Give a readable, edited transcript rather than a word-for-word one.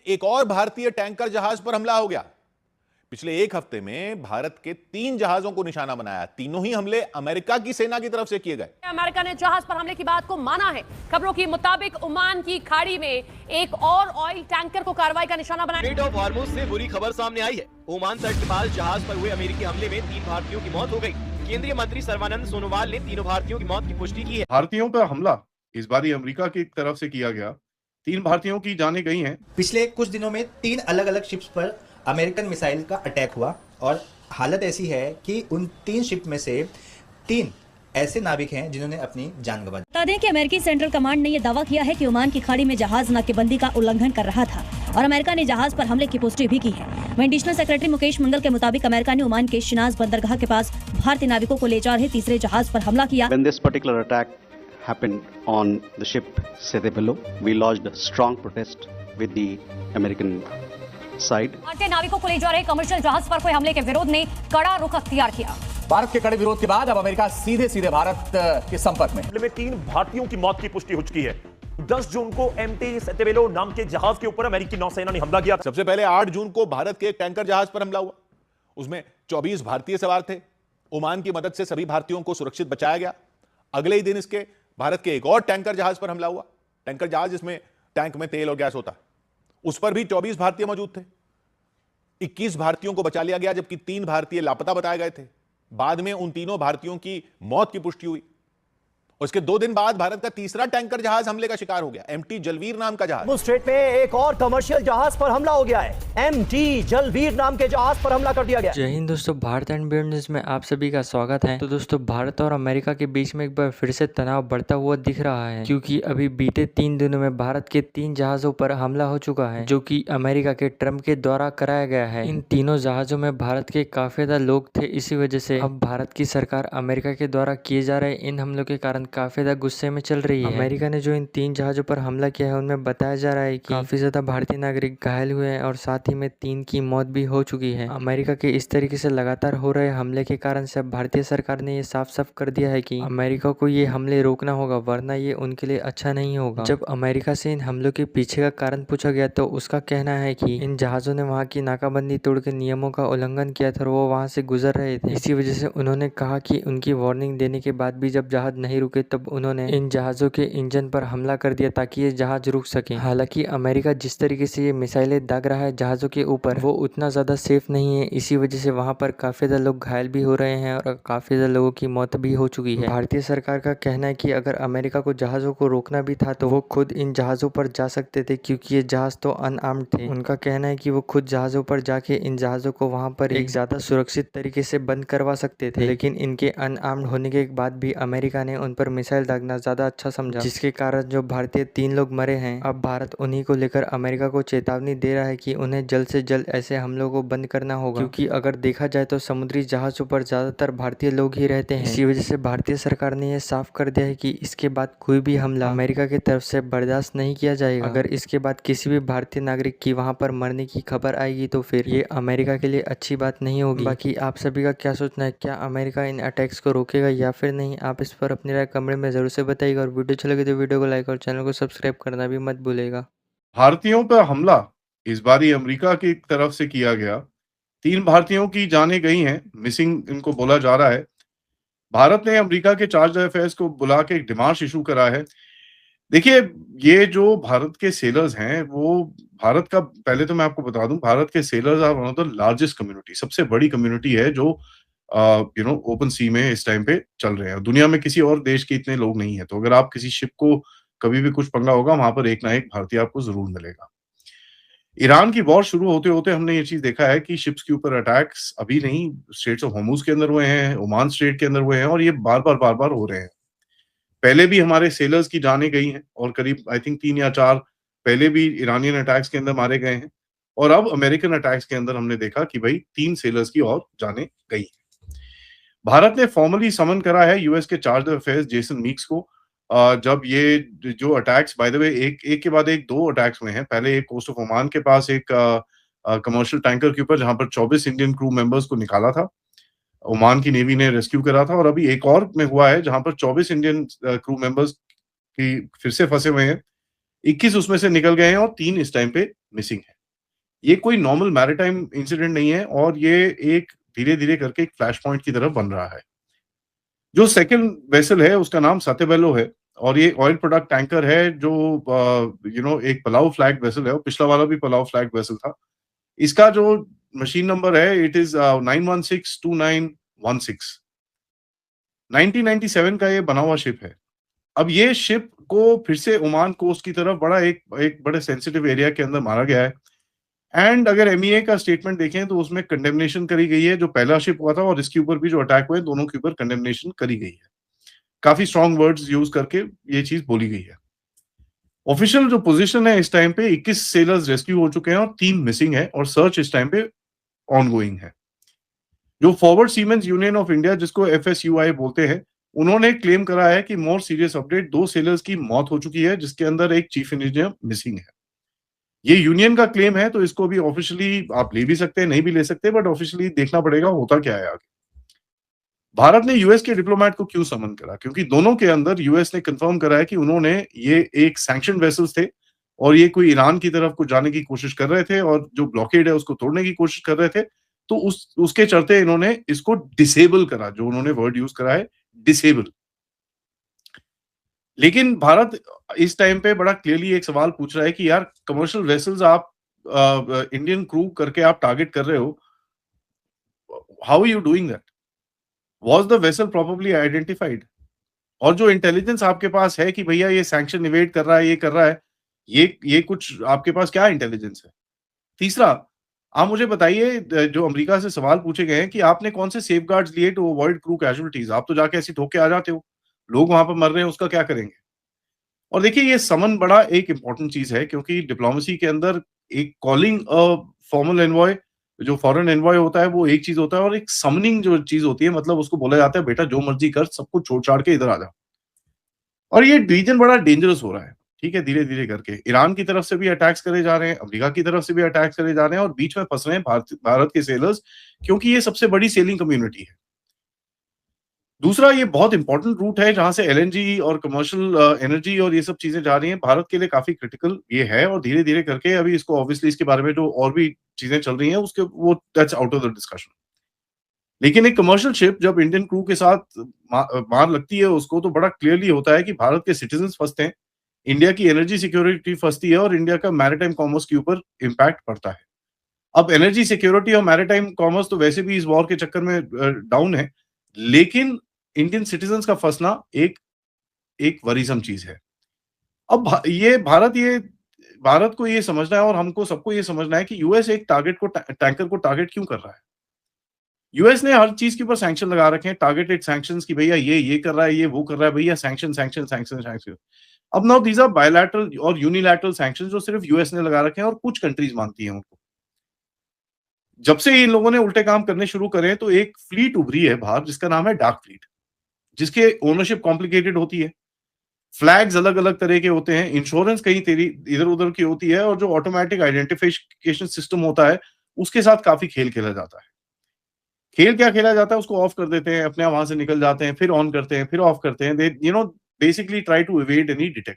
एक और भारतीय टैंकर जहाज पर हमला हो गया। पिछले एक हफ्ते में भारत के 3 जहाजों को निशाना बनाया। तीनों ही हमले अमेरिका की सेना की तरफ से किए गए। अमेरिका ने जहाज पर हमले की बात को माना है। खबरों के मुताबिक ओमान की खाड़ी में एक और ऑयल टैंकर को कार्रवाई का निशाना बनाया। स्ट्रेट ऑफ हॉर्मुज से बुरी खबर सामने आई है। ओमान तट के पास जहाज पर हुए अमेरिकी हमले में 3 भारतीयों की मौत हो गई। केंद्रीय मंत्री सर्बानंद सोनोवाल ने तीनों भारतीयों की मौत की पुष्टि की है। भारतीयों पर हमला इस बार अमेरिका की तरफ से किया गया। 3 भारतीयों की जानें गई हैं। पिछले कुछ दिनों में 3 अलग अलग शिप्स पर अमेरिकन मिसाइल का अटैक हुआ और हालत ऐसी है कि उन 3 शिप में से 3 ऐसे नाविक हैं जिन्होंने अपनी जान गंवा दी। बता दें कि अमेरिकी सेंट्रल कमांड ने यह दावा किया है कि ओमान की खाड़ी में जहाज नाकेबंदी का उल्लंघन कर रहा था और अमेरिका ने जहाज पर हमले की पुष्टि भी की है। एडिशनल सेक्रेटरी मुकेश मंगल के मुताबिक अमेरिका ने ओमान के शिनाज बंदरगाह के पास भारतीय नाविकों को ले जा रहे तीसरे जहाज पर हमला किया। When this particular attack happened on the ship Sedebello, we lodged a strong protest with the American side. भारतीय नाविकों को ले जा रहे कमर्शियल जहाज पर हुए हमले के विरोध में कड़ा रुख अख्तियार किया। भारत के कड़े विरोध के बाद अब अमेरिका सीधे भारत के संपर्क में। हमले में 3 भारतीयों की मौत की पुष्टि हो चुकी है। 10 जून को एमटी सेतेबेलो नाम के जहाज के ऊपर अमेरिकी नौसेना ने हमला किया। सबसे पहले 8 जून को भारत के एक टैंकर जहाज पर हमला हुआ। उसमें 24 भारतीय सवार थे। ओमान की मदद से सभी भारतीयों को सुरक्षित बचाया गया। अगले ही दिन इसके भारत के एक और टैंकर जहाज पर हमला हुआ। टैंकर जहाज जिसमें टैंक में तेल और गैस होता, उस पर भी 24 भारतीय मौजूद थे। 21 भारतीयों को बचा लिया गया, जबकि 3 भारतीय लापता बताए गए थे। बाद में उन तीनों भारतीयों की मौत की पुष्टि हुई। उसके 2 दिन बाद भारत का तीसरा टैंकर जहाज हमले का शिकार हो गया। एमटी जलवीर नाम का जहाज। स्ट्रेट में एक और कमर्शियल जहाज पर हमला हो गया है। एमटी जलवीर नाम के जहाज पर हमला कर दिया गया। जय हिंद दोस्तों, भारत एंड बियॉन्ड न्यूज़ में आप सभी का स्वागत है। तो दोस्तों, भारत और अमेरिका के बीच में एक बार फिर से तनाव बढ़ता हुआ दिख रहा है, क्योंकि अभी बीते 3 दिनों में भारत के 3 जहाजों पर हमला हो चुका है, जो कि अमेरिका के ट्रम्प के द्वारा कराया गया है। इन तीनों जहाजों में भारत के काफी ज्यादा लोग थे। इसी वजह से अब भारत की सरकार अमेरिका के द्वारा किए जा रहे इन हमलों के कारण काफी ज्यादा गुस्से में चल रही है। अमेरिका ने जो इन 3 जहाजों पर हमला किया है, उनमें बताया जा रहा है कि काफी ज्यादा भारतीय नागरिक घायल हुए हैं और साथ ही में 3 की मौत भी हो चुकी है। अमेरिका के इस तरीके से लगातार हो रहे हमले के कारण से अब भारतीय सरकार ने ये साफ साफ कर दिया है कि अमेरिका को ये हमले रोकना होगा, वरना ये उनके लिए अच्छा नहीं होगा। जब अमेरिका से इन हमलों के पीछे का कारण पूछा गया तो उसका कहना है कि इन जहाजों ने वहाँ की नाकाबंदी तोड़ के नियमों का उल्लंघन किया था और वो वहाँ से गुजर रहे थे। इसी वजह से उन्होंने कहा कि उनकी वार्निंग देने के बाद भी जब जहाज नहीं रुके, तब उन्होंने इन जहाजों के इंजन पर हमला कर दिया ताकि ये जहाज रुक सके। हालांकि अमेरिका जिस तरीके से ये मिसाइलें दाग रहा है जहाजों के ऊपर, वो उतना ज्यादा सेफ नहीं है। इसी वजह से वहां पर काफी ज्यादा लोग घायल भी हो रहे हैं और काफी ज्यादा लोगों की मौत भी हो चुकी है। भारतीय सरकार का कहना है कि अगर अमेरिका को जहाजों को रोकना भी था तो वो खुद इन जहाजों पर जा सकते थे, क्योंकि ये जहाज तो अनआर्म्ड थे। उनका कहना है कि वो खुद जहाजों पर जाके इन जहाजों को वहां पर एक ज्यादा सुरक्षित तरीके से बंद करवा सकते थे, लेकिन इनके अनआर्म्ड होने के बाद भी अमेरिका ने उन पर मिसाइल दागना ज्यादा अच्छा समझा, जिसके कारण जो भारतीय 3 लोग मरे हैं। अब भारत उन्हीं को लेकर अमेरिका को चेतावनी दे रहा है कि उन्हें जल्द से जल्द ऐसे हमलों को बंद करना होगा, क्योंकि अगर देखा जाए तो समुद्री जहाजों पर ज्यादातर भारतीय लोग ही रहते हैं। इसी वजह से भारतीय सरकार ने यह साफ कर दिया है कि इसके बाद कोई भी हमला अमेरिका की तरफ से बर्दाश्त नहीं किया जाएगा। अगर इसके बाद किसी भी भारतीय नागरिक की वहां पर मरने की खबर आएगी तो फिर ये अमेरिका के लिए अच्छी बात नहीं होगी। बाकी आप सभी का क्या सोचना है, क्या अमेरिका इन अटैक्स को रोकेगा या फिर नहीं? आप इस पर अपनी राय कमेंट में जरूर से बताइएगा और वीडियो अच्छा लगे तो वीडियो को लाइक और चैनल को सब्सक्राइब करना भी मत भूलेगा। भारतीयों पर हमला इस बार अमेरिका की तरफ से किया गया। 3 भारतीयों की जानें गई हैं, मिसिंग इनको बोला जा रहा है। भारत ने अमेरिका के चार्ज अफेयर्स को बुला के एक डिमांड इशू करा है। देखिए, ये जो भारत के सेलर्स हैं, वो भारत का, पहले तो मैं आपको बता दूं, भारत के sailors are one of the largest community, सबसे बड़ी कम्युनिटी है जो ओपन सी में इस टाइम पे चल रहे हैं। दुनिया में किसी और देश के इतने लोग नहीं है। तो अगर आप किसी शिप को कभी भी कुछ पंगा होगा, वहां पर एक ना एक भारतीय आपको जरूर मिलेगा। ईरान की वॉर शुरू होते होते हमने ये चीज देखा है कि शिप्स के ऊपर अटैक्स अभी नहीं, स्ट्रेट्स ऑफ हॉर्मुज के अंदर हुए हैं, ओमान स्ट्रेट के अंदर हुए हैं, और ये बार बार हो रहे हैं। पहले भी हमारे सेलर्स की जानें गई हैं और करीब आई थिंक 3 या 4 पहले भी ईरानियन अटैक्स के अंदर मारे गए हैं, और अब अमेरिकन अटैक्स के अंदर हमने देखा कि भाई 3 सेलर्स की और जानें गई हैं। भारत ने फॉर्मली समन करा है यूएस के चार्ज अफेयर्स जेसन मीक्स को। जब ये जो अटैक्स, बाय द वे, एक के बाद एक 2 अटैक्स हुए हैं। पहले एक कोस्ट ऑफ ओमान के पास एक कमर्शियल टैंकर के ऊपर, जहां पर 24 इंडियन क्रू मेंबर्स को निकाला था, ओमान की नेवी ने रेस्क्यू करा था। और अभी एक और में हुआ है जहां पर 24 इंडियन क्रू मेंबर्स की फिर से फंसे हुए हैं 21 उसमें से निकल गए हैं और 3 इस टाइम पे मिसिंग है। ये कोई नॉर्मल मैरिटाइम इंसिडेंट नहीं है और ये एक धीरे-धीरे करके एक फ्लैश पॉइंट की तरफ बन रहा है। जो सेकंड वेसल है उसका नाम सत्यबेलो है और ये ऑयल प्रोडक्ट टैंकर है जो एक पलाव फ्लैग वेसल है और पिछला वाला भी पलाव फ्लैग वेसल था। इसका जो मशीन नंबर है इट इज 9162916। 1997 का ये बना हुआ शिप है। अब ये शिप को फिर से ओमान कोस्ट की तरफ एक बड़े सेंसिटिव एरिया के अंदर मारा गया है एंड अगर एमईए का स्टेटमेंट देखें तो उसमें कंडेमनेशन करी गई है। जो पहला शिप हुआ था और इसके ऊपर भी जो अटैक हुए दोनों के ऊपर कंडेमनेशन करी गई है। काफी स्ट्रॉन्ग वर्ड्स यूज करके ये चीज बोली गई है। ऑफिशियल जो पोजीशन है इस टाइम पे 21 सेलर्स रेस्क्यू हो चुके हैं और 3 मिसिंग है और सर्च इस टाइम पे ऑनगोइंग है। जो forward siemens union of India जिसको एफएसयूआई बोलते हैं उन्होंने क्लेम करा है कि मोर सीरियस अपडेट 2 सेलर्स की मौत हो चुकी है जिसके अंदर एक चीफ इंजीनियर मिसिंग है। ये यूनियन का क्लेम है तो इसको भी ऑफिशियली आप ले भी सकते हैं नहीं भी ले सकते बट ऑफिशियली देखना पड़ेगा होता क्या है आगे। भारत ने यूएस के डिप्लोमेट को क्यों समन करा? क्योंकि दोनों के अंदर यूएस ने कंफर्म करा है कि उन्होंने ये एक सैंक्शन वेसल्स थे और ये कोई ईरान की तरफ को जाने की कोशिश कर रहे थे और जो ब्लॉकेड है उसको तोड़ने की कोशिश कर रहे थे तो उसके चलते इन्होंने इसको डिसेबल करा। जो उन्होंने वर्ड यूज करा है डिसेबल। लेकिन भारत इस टाइम पे बड़ा क्लियरली एक सवाल पूछ रहा है कि यार कमर्शियल वेसल्स आप इंडियन क्रू करके आप टारगेट कर रहे हो, how are you doing that? Was the vessel properly identified? और जो इंटेलिजेंस आपके पास है कि भैया ये सैंक्शन इवेड कर रहा है ये कर रहा है ये कुछ आपके पास क्या इंटेलिजेंस है? तीसरा, आप मुझे बताइए जो अमेरिका से सवाल पूछे गए हैं कि आपने कौन से सेफगार्ड्स लिए टू अवॉइड क्रू कैजुअलिटीज? आप तो जाके ऐसे ठोक के आ जाते हो, लोग वहां पर मर रहे हैं उसका क्या करेंगे? और देखिए ये समन बड़ा एक इंपॉर्टेंट चीज है क्योंकि डिप्लोमेसी के अंदर एक कॉलिंग अ फॉर्मल एनवॉय जो फॉरेन एनवॉय होता है वो एक चीज होता है और एक समनिंग जो चीज होती है मतलब उसको बोला जाता है बेटा जो मर्जी कर सब कुछ छोड़ छाड़ के इधर आ जा। और ये रीजन बड़ा डेंजरस हो रहा है, ठीक है, धीरे धीरे करके ईरान की तरफ से भी अटैक्स करे जा रहे हैं, अमेरिका की तरफ से भी अटैक्स करे जा रहे हैं और बीच में फंस रहे हैं भारत के सेलर्स क्योंकि ये सबसे बड़ी सेलिंग कम्युनिटी है। दूसरा ये बहुत इंपॉर्टेंट रूट है जहां से एलएनजी और कमर्शियल एनर्जी और ये सब चीजें जा रही हैं। भारत के लिए काफी क्रिटिकल ये है और धीरे धीरे करके अभी इसको ऑब्वियसली इसके बारे में जो और भी चीजें चल रही हैं उसके वो that's out of the discussion. लेकिन एक कमर्शियल शिप जब इंडियन क्रू के साथ मार लगती है उसको तो बड़ा क्लियरली होता है कि भारत के सिटीजन फंसते हैं, इंडिया की एनर्जी सिक्योरिटी फंसती है और इंडिया का मैरिटाइम कॉमर्स के ऊपर इम्पैक्ट पड़ता है। अब एनर्जी सिक्योरिटी और मैरिटाइम कॉमर्स तो वैसे भी इस वॉर के चक्कर में डाउन है, लेकिन इंडियन सिटीजन्स का फंसना एक वरीसम चीज है। अब भारत को ये समझना है और हमको सबको ये समझना है कि यूएस एक टैंकर को टारगेट क्यों कर रहा है। यूएस ने हर चीज के ऊपर सैंक्शन लगा रखे हैं, टारगेटेड सैंक्शंस कि भैया ये कर रहा है ये वो कर रहा है, भैया सैंक्शन। अब नाउ दीज आर बायलैटरल और यूनिलैटरल सैंक्शंस जो सिर्फ यूएस ने लगा रखे हैं और कुछ कंट्रीज मानती हैं उनको। जब से इन लोगों ने उल्टे काम करने शुरू करे तो एक फ्लीट उभरी है बाहर जिसका नाम है डार्क फ्लीट, जिसके ओनरशिप कॉम्प्लिकेटेड होती है, फ्लैग्स अलग अलग तरह के होते हैं, इंश्योरेंस कहीं तेरी इधर उधर की होती है और जो ऑटोमेटिक आइडेंटिफिकेशन सिस्टम होता है उसके साथ काफी खेल खेला जाता है। खेल क्या खेला जाता है उसको ऑफ कर देते हैं, अपने वहां से निकल जाते हैं, फिर ऑन करते हैं, फिर ऑफ करते हैं। They basically try to evade any detect.